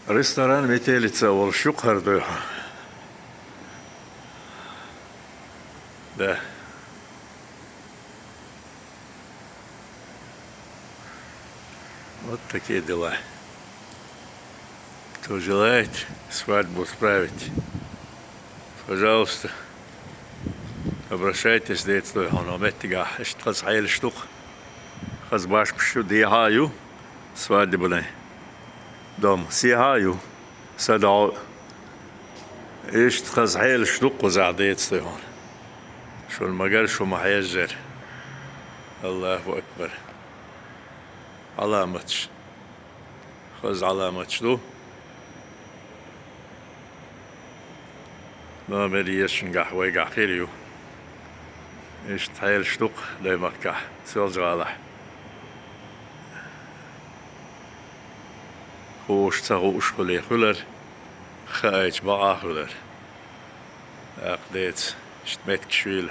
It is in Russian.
Ресторан метелица волшук хардуха. Да. Вот такие дела. Кто желает свадьбу справить, пожалуйста, обращайтесь, детство, хонометтига, эштхаз хайл штук, хаз башпшу дихаю, свадебный дом, сихаю, садау, эштхаз хайл штук, за детство, шо المجال شو محيجر. الله أكبر. علامتش خذ علامتش دو ما مريش نجح ويجح خيريو إيش تحيل شتوق لا مكح سيل جالح خوش تغوش خلي خلر خايج بقى خلر أقديت اشتمت كشويل